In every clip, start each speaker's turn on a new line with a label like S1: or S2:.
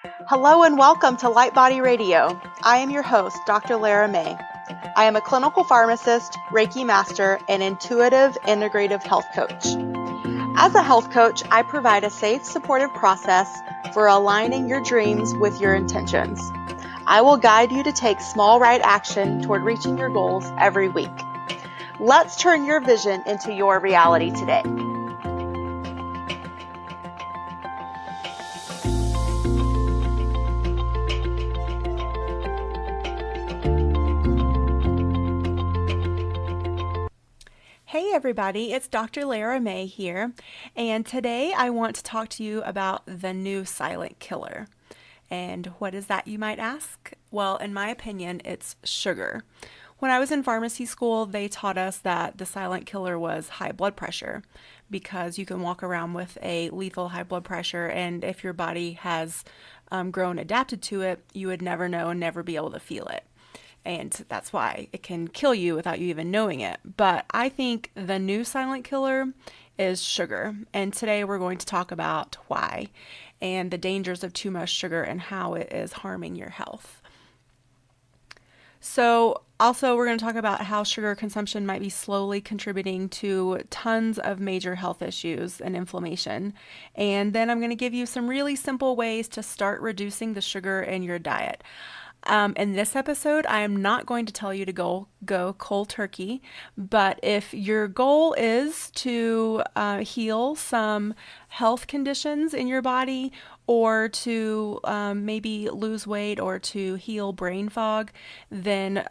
S1: Hello and welcome to Light Body Radio. I am your host, Dr. Lara May. I am a clinical pharmacist, Reiki master, and intuitive integrative health coach. As a health coach, I provide a safe, supportive process for aligning your dreams with your intentions. I will guide you to take small right action toward reaching your goals every week. Let's turn your vision into your reality today. Hey everybody, it's Dr. Lara May here, and today I want to talk to you about the new silent killer. And what is that, you might ask? Well, in my opinion, it's sugar. When I was in pharmacy school, they taught us that the silent killer was high blood pressure because you can walk around with a lethal high blood pressure, and if your body has grown adapted to it, you would never know and never be able to feel it. And that's why it can kill you without you even knowing it. But I think the new silent killer is sugar. And today we're going to talk about why and the dangers of too much sugar and how it is harming your health. So also we're going to talk about how sugar consumption might be slowly contributing to tons of major health issues and inflammation. And then I'm going to give you some really simple ways to start reducing the sugar in your diet. In this episode, I am not going to tell you to go cold turkey, but if your goal is to heal some health conditions in your body, or to maybe lose weight, or to heal brain fog, then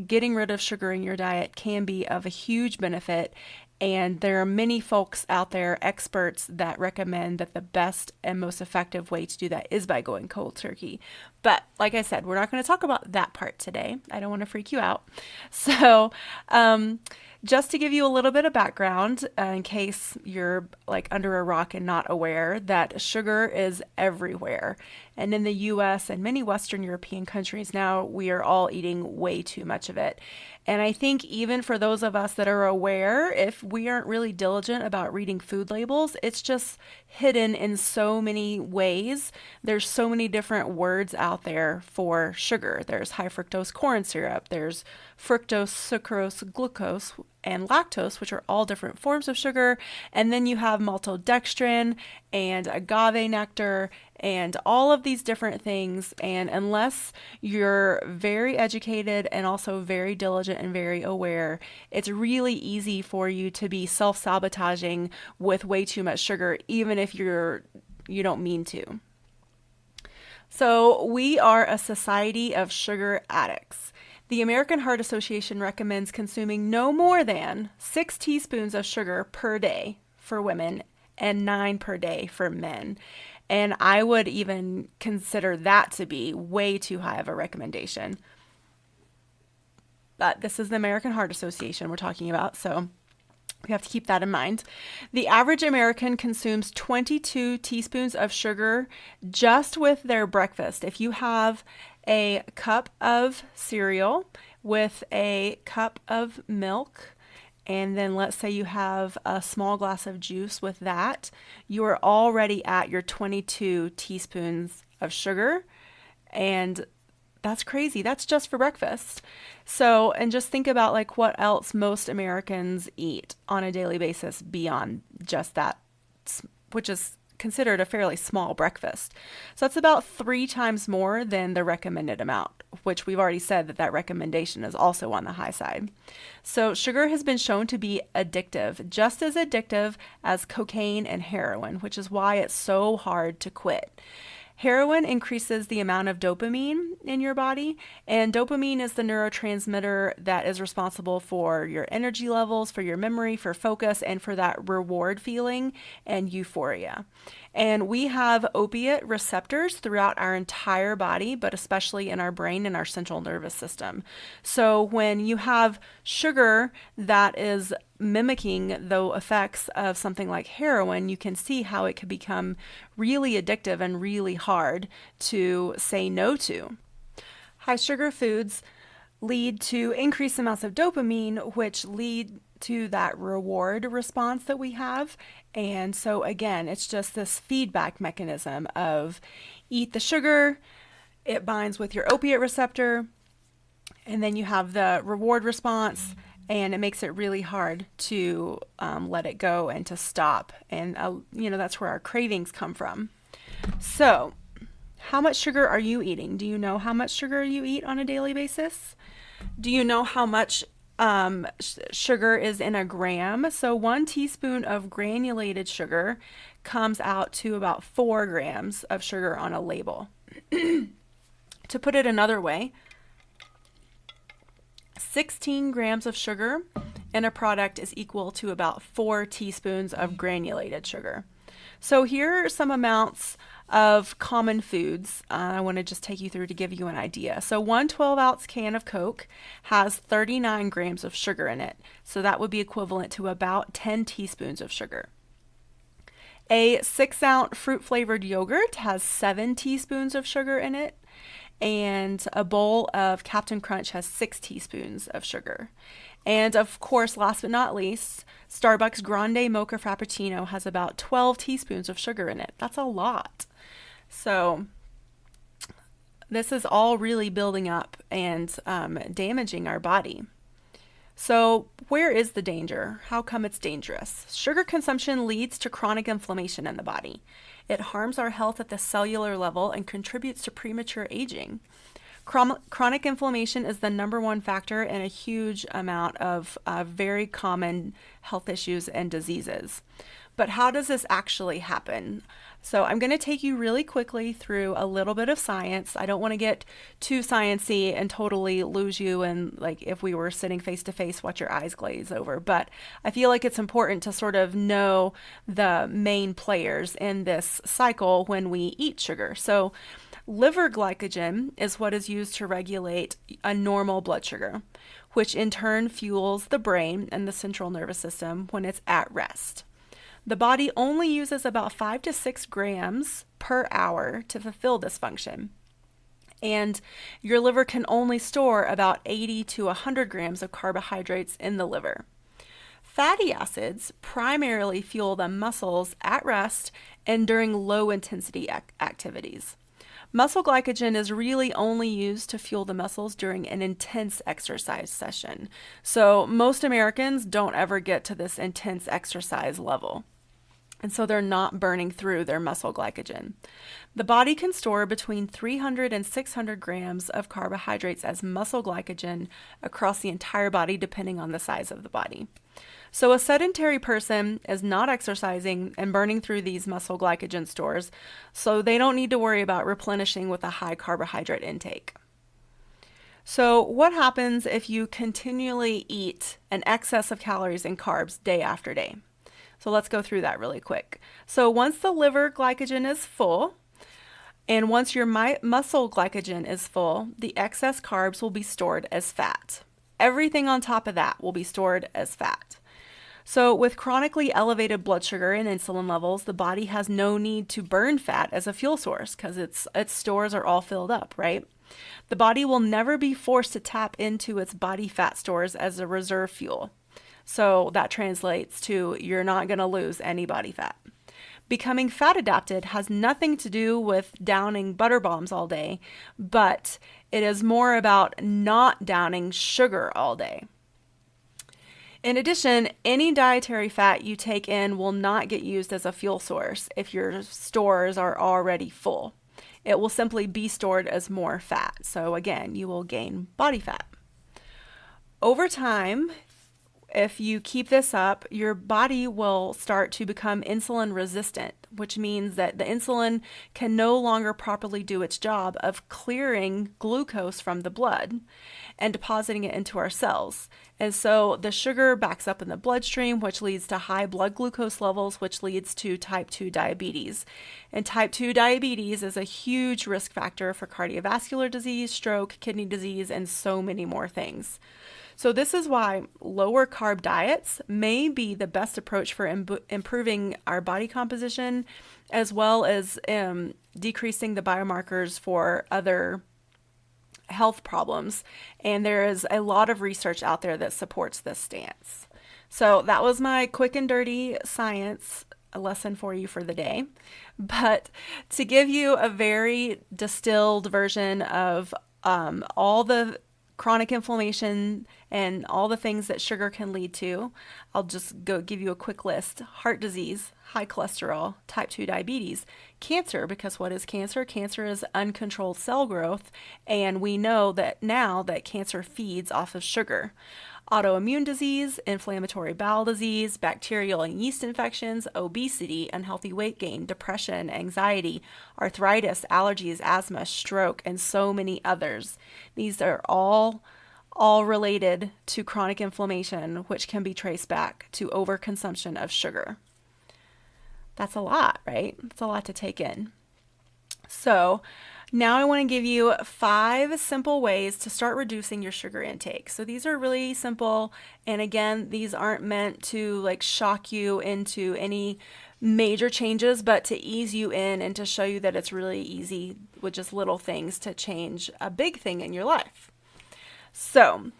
S1: getting rid of sugar in your diet can be of a huge benefit. And there are many folks out there, experts, that recommend that the best and most effective way to do that is by going cold turkey. But like I said, we're not going to talk about that part today. I don't want to freak you out. So just to give you a little bit of background, in case you're like under a rock and not aware, that sugar is everywhere. And in the US and many Western European countries now, we are all eating way too much of it. And I think even for those of us that are aware, if we aren't really diligent about reading food labels, it's just hidden in so many ways. There's so many different words out there for sugar. There's high fructose corn syrup, there's fructose, sucrose, glucose, and lactose, which are all different forms of sugar. And then you have maltodextrin and agave nectar and all of these different things. And unless you're very educated and also very diligent and very aware, it's really easy for you to be self-sabotaging with way too much sugar, even if you don't mean to. So we are a society of sugar addicts. The American Heart Association recommends consuming no more than 6 teaspoons of sugar per day for women and 9 per day for men. And I would even consider that to be way too high of a recommendation. But this is the American Heart Association we're talking about, so we have to keep that in mind. The average American consumes 22 teaspoons of sugar just with their breakfast. If you have a cup of cereal with a cup of milk, and then let's say you have a small glass of juice with that, you are already at your 22 teaspoons of sugar. And that's crazy. That's just for breakfast. So, and just think about like what else most Americans eat on a daily basis beyond just that, which is considered a fairly small breakfast. So that's about 3 times more than the recommended amount, which we've already said that recommendation is also on the high side. So sugar has been shown to be addictive, just as addictive as cocaine and heroin, which is why it's so hard to quit. Heroin increases the amount of dopamine in your body, and dopamine is the neurotransmitter that is responsible for your energy levels, for your memory, for focus, and for that reward feeling and euphoria. And we have opiate receptors throughout our entire body, but especially in our brain and our central nervous system. So when you have sugar that is mimicking the effects of something like heroin, you can see how it could become really addictive and really hard to say no to. High sugar foods lead to increased amounts of dopamine, which lead to that reward response that we have. And so, again, it's just this feedback mechanism of eat the sugar, it binds with your opiate receptor, and then you have the reward response, and it makes it really hard to let it go and to stop. And, that's where our cravings come from. So, how much sugar are you eating? Do you know how much sugar you eat on a daily basis? Do you know how much sugar is in a gram? So 1 teaspoon of granulated sugar comes out to about 4 grams of sugar on a label. To put it another way, 16 grams of sugar in a product is equal to about 4 teaspoons of granulated sugar. So here are some amounts of common foods I want to just take you through to give you an idea. So 1 12-ounce can of Coke has 39 grams of sugar in it. So that would be equivalent to about 10 teaspoons of sugar. A 6-ounce fruit-flavored yogurt has 7 teaspoons of sugar in it. And a bowl of Captain Crunch has 6 teaspoons of sugar. And of course, last but not least, Starbucks Grande Mocha Frappuccino has about 12 teaspoons of sugar in it. That's a lot. So this is all really building up and damaging our body. So where is the danger? How come it's dangerous? Sugar consumption leads to chronic inflammation in the body. It harms our health at the cellular level and contributes to premature aging. Chronic inflammation is the #1 factor in a huge amount of very common health issues and diseases. But how does this actually happen? So I'm going to take you really quickly through a little bit of science. I don't want to get too sciencey and totally lose you, and like if we were sitting face to face, watch your eyes glaze over. But I feel like it's important to sort of know the main players in this cycle when we eat sugar. So liver glycogen is what is used to regulate a normal blood sugar, which in turn fuels the brain and the central nervous system when it's at rest. The body only uses about 5 to 6 grams per hour to fulfill this function. And your liver can only store about 80 to 100 grams of carbohydrates in the liver. Fatty acids primarily fuel the muscles at rest and during low intensity activities. Muscle glycogen is really only used to fuel the muscles during an intense exercise session. So most Americans don't ever get to this intense exercise level. And so they're not burning through their muscle glycogen. The body can store between 300 and 600 grams of carbohydrates as muscle glycogen across the entire body, depending on the size of the body. So a sedentary person is not exercising and burning through these muscle glycogen stores, so they don't need to worry about replenishing with a high carbohydrate intake. So what happens if you continually eat an excess of calories and carbs day after day? So let's go through that really quick. So once the liver glycogen is full, and once your muscle glycogen is full, the excess carbs will be stored as fat. Everything on top of that will be stored as fat. So with chronically elevated blood sugar and insulin levels, the body has no need to burn fat as a fuel source because its stores are all filled up, right? The body will never be forced to tap into its body fat stores as a reserve fuel. So that translates to you're not going to lose any body fat. Becoming fat adapted has nothing to do with downing butter bombs all day, but it is more about not downing sugar all day. In addition, any dietary fat you take in will not get used as a fuel source if your stores are already full. It will simply be stored as more fat. So again, you will gain body fat. Over time, if you keep this up, your body will start to become insulin resistant, which means that the insulin can no longer properly do its job of clearing glucose from the blood and depositing it into our cells. And so the sugar backs up in the bloodstream, which leads to high blood glucose levels, which leads to type 2 diabetes. And type 2 diabetes is a huge risk factor for cardiovascular disease, stroke, kidney disease, and so many more things. So this is why lower carb diets may be the best approach for improving our body composition, as well as decreasing the biomarkers for other health problems. And there is a lot of research out there that supports this stance. So that was my quick and dirty science lesson for you for the day. But to give you a very distilled version of all the chronic inflammation and all the things that sugar can lead to, I'll just go give you a quick list. Heart disease, high cholesterol, type 2 diabetes, cancer, because what is cancer? Cancer is uncontrolled cell growth, and we know that now that cancer feeds off of sugar. Autoimmune disease, inflammatory bowel disease, bacterial and yeast infections, obesity, unhealthy weight gain, depression, anxiety, arthritis, allergies, asthma, stroke, and so many others. These are all related to chronic inflammation, which can be traced back to overconsumption of sugar. That's a lot, right? That's a lot to take in. So, now I want to give you 5 simple ways to start reducing your sugar intake. So these are really simple, and again, these aren't meant to like shock you into any major changes, but to ease you in and to show you that it's really easy with just little things to change a big thing in your life. So,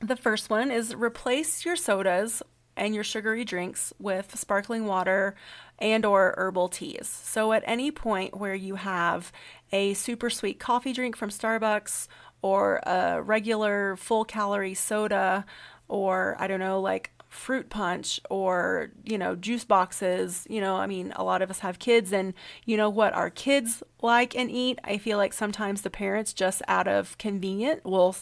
S1: the first one is replace your sodas and your sugary drinks with sparkling water and or herbal teas. So at any point where you have a super sweet coffee drink from Starbucks or a regular full calorie soda, or I don't know, like fruit punch or, juice boxes, I mean, a lot of us have kids, and you know what our kids like and eat. I feel like sometimes the parents just out of convenient will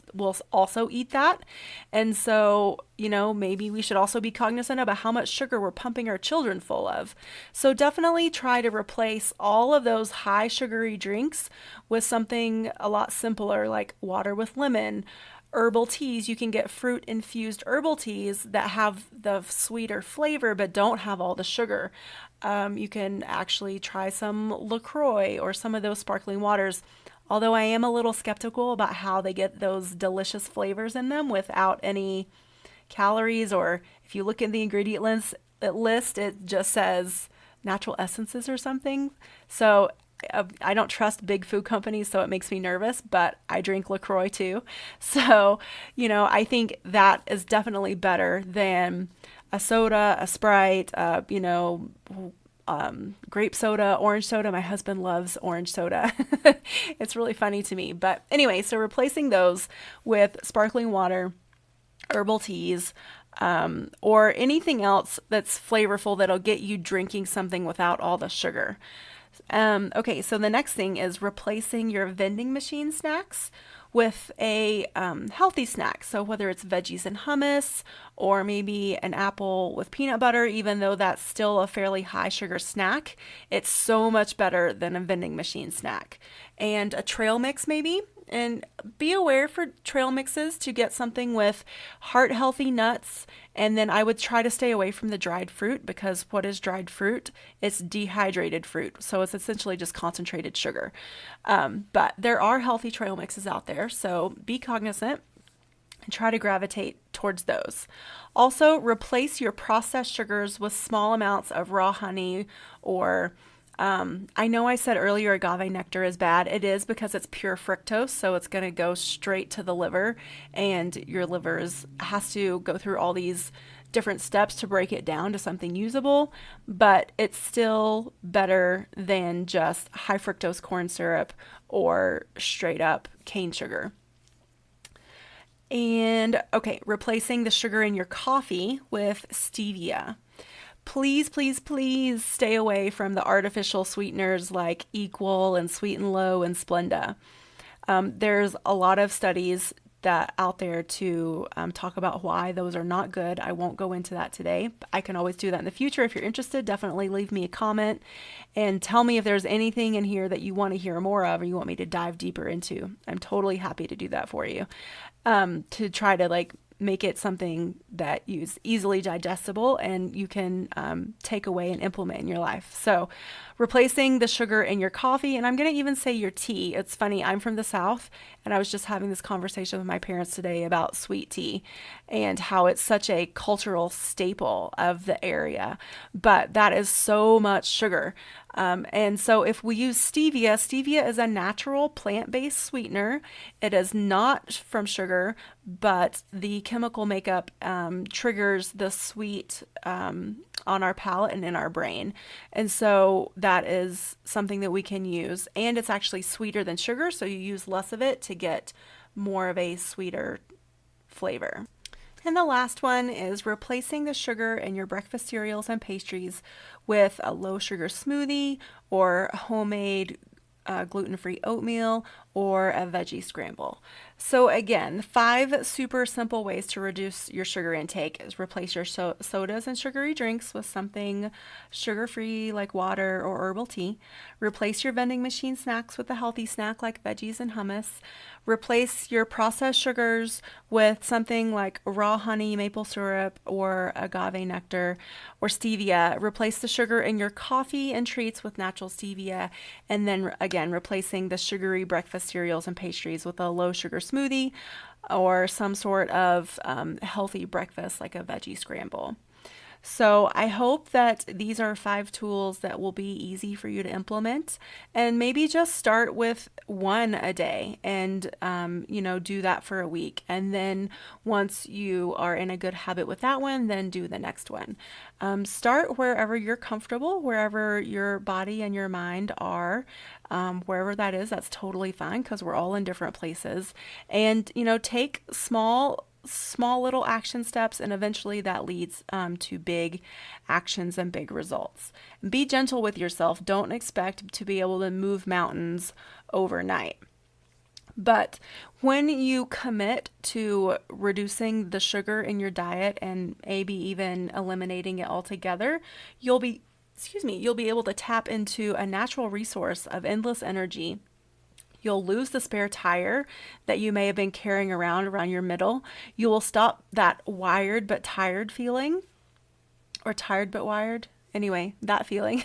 S1: also eat that. And so, maybe we should also be cognizant about how much sugar we're pumping our children full of. So definitely try to replace all of those high sugary drinks with something a lot simpler like water with lemon. Herbal teas, you can get fruit infused herbal teas that have the sweeter flavor but don't have all the sugar. You can actually try some LaCroix or some of those sparkling waters, although I am a little skeptical about how they get those delicious flavors in them without any calories, or if you look at the ingredient list, it just says natural essences or something. So I don't trust big food companies, so it makes me nervous, but I drink LaCroix too. So, I think that is definitely better than a soda, a Sprite, grape soda, orange soda. My husband loves orange soda. It's really funny to me. But anyway, so replacing those with sparkling water, herbal teas, or anything else that's flavorful that'll get you drinking something without all the sugar. Okay, so the next thing is replacing your vending machine snacks with a healthy snack. So whether it's veggies and hummus or maybe an apple with peanut butter, even though that's still a fairly high sugar snack, it's so much better than a vending machine snack. And a trail mix maybe. And be aware for trail mixes to get something with heart healthy nuts. And then I would try to stay away from the dried fruit, because what is dried fruit? It's dehydrated fruit. So it's essentially just concentrated sugar. But there are healthy trail mixes out there. So be cognizant and try to gravitate towards those. Also, replace your processed sugars with small amounts of raw honey or I know I said earlier agave nectar is bad. It is, because it's pure fructose, so it's going to go straight to the liver, and your liver has to go through all these different steps to break it down to something usable, but it's still better than just high fructose corn syrup or straight up cane sugar. And okay, replacing the sugar in your coffee with stevia. Please, please, please stay away from the artificial sweeteners like Equal and Sweet and Low and Splenda. There's a lot of studies that out there to talk about why those are not good. I won't go into that today. I can always do that in the future. If you're interested, definitely leave me a comment and tell me if there's anything in here that you want to hear more of or you want me to dive deeper into. I'm totally happy to do that for you, to try to make it something that is easily digestible and you can take away and implement in your life. So replacing the sugar in your coffee, and I'm going to even say your tea. It's funny, I'm from the South, and I was just having this conversation with my parents today about sweet tea and how it's such a cultural staple of the area. But that is so much sugar. And so if we use stevia, stevia is a natural plant-based sweetener. It is not from sugar, but the chemical makeup triggers the sweet on our palate and in our brain. And so that is something that we can use. And it's actually sweeter than sugar, so you use less of it to get more of a sweeter flavor. And the last one is replacing the sugar in your breakfast cereals and pastries with a low sugar smoothie or homemade gluten-free oatmeal or a veggie scramble. So again, 5 super simple ways to reduce your sugar intake is replace your sodas and sugary drinks with something sugar-free like water or herbal tea. Replace your vending machine snacks with a healthy snack like veggies and hummus. Replace your processed sugars with something like raw honey, maple syrup, or agave nectar, or stevia. Replace the sugar in your coffee and treats with natural stevia. And then again, replacing the sugary breakfast cereals and pastries with a low sugar smoothie or some sort of healthy breakfast like a veggie scramble. So I hope that these are 5 tools that will be easy for you to implement, and maybe just start with one a day and, do that for a week. And then once you are in a good habit with that one, then do the next one. Start wherever you're comfortable, wherever your body and your mind are. Wherever that is, that's totally fine because we're all in different places. And, take small little action steps, and eventually that leads to big actions and big results. Be gentle with yourself. Don't expect to be able to move mountains overnight. But when you commit to reducing the sugar in your diet and maybe even eliminating it altogether, you'll be able to tap into a natural resource of endless energy. You'll lose the spare tire that you may have been carrying around your middle. You will stop that wired but tired feeling, or tired but wired. Anyway, that feeling,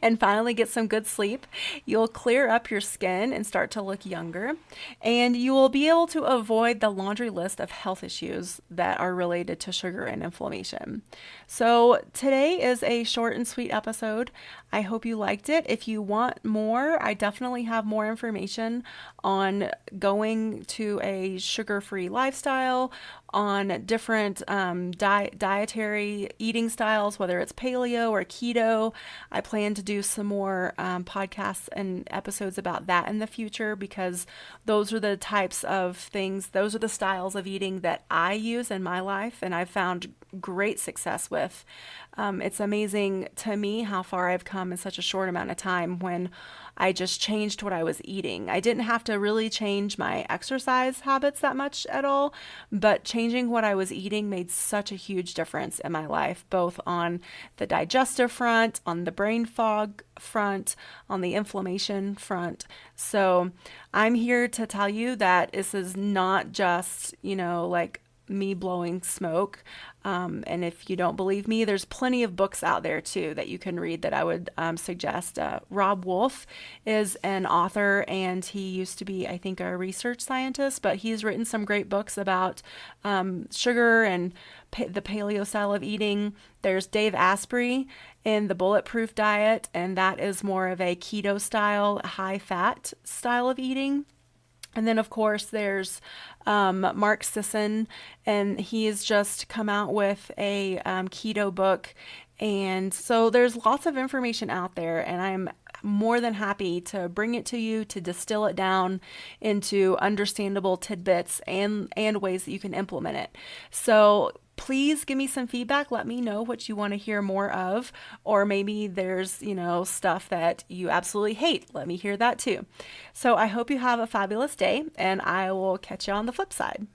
S1: and finally get some good sleep. You'll clear up your skin and start to look younger, and you will be able to avoid the laundry list of health issues that are related to sugar and inflammation. So today is a short and sweet episode. I hope you liked it. If you want more, I definitely have more information on going to a sugar-free lifestyle, on different dietary eating styles, whether it's paleo or keto. I plan to do some more podcasts and episodes about that in the future, because those are the types of things, those are the styles of eating that I use in my life and I've found great success with. It's amazing to me how far I've come in such a short amount of time when I just changed what I was eating. I didn't have to really change my exercise habits that much at all, but changing what I was eating made such a huge difference in my life, both on the digestive front, on the brain fog front, on the inflammation front. So I'm here to tell you that this is not just, like me blowing smoke. And if you don't believe me, there's plenty of books out there too that you can read that I would suggest. Robb Wolf is an author, and he used to be, I think, a research scientist, but he's written some great books about sugar and the paleo style of eating. There's Dave Asprey in The Bulletproof Diet, and that is more of a keto style, high fat style of eating. And then, of course, there's Mark Sisson, and he's just come out with a keto book. And so there's lots of information out there, and I'm more than happy to bring it to you, to distill it down into understandable tidbits and ways that you can implement it. So please give me some feedback. Let me know what you want to hear more of, or maybe there's, stuff that you absolutely hate. Let me hear that too. So I hope you have a fabulous day, and I will catch you on the flip side.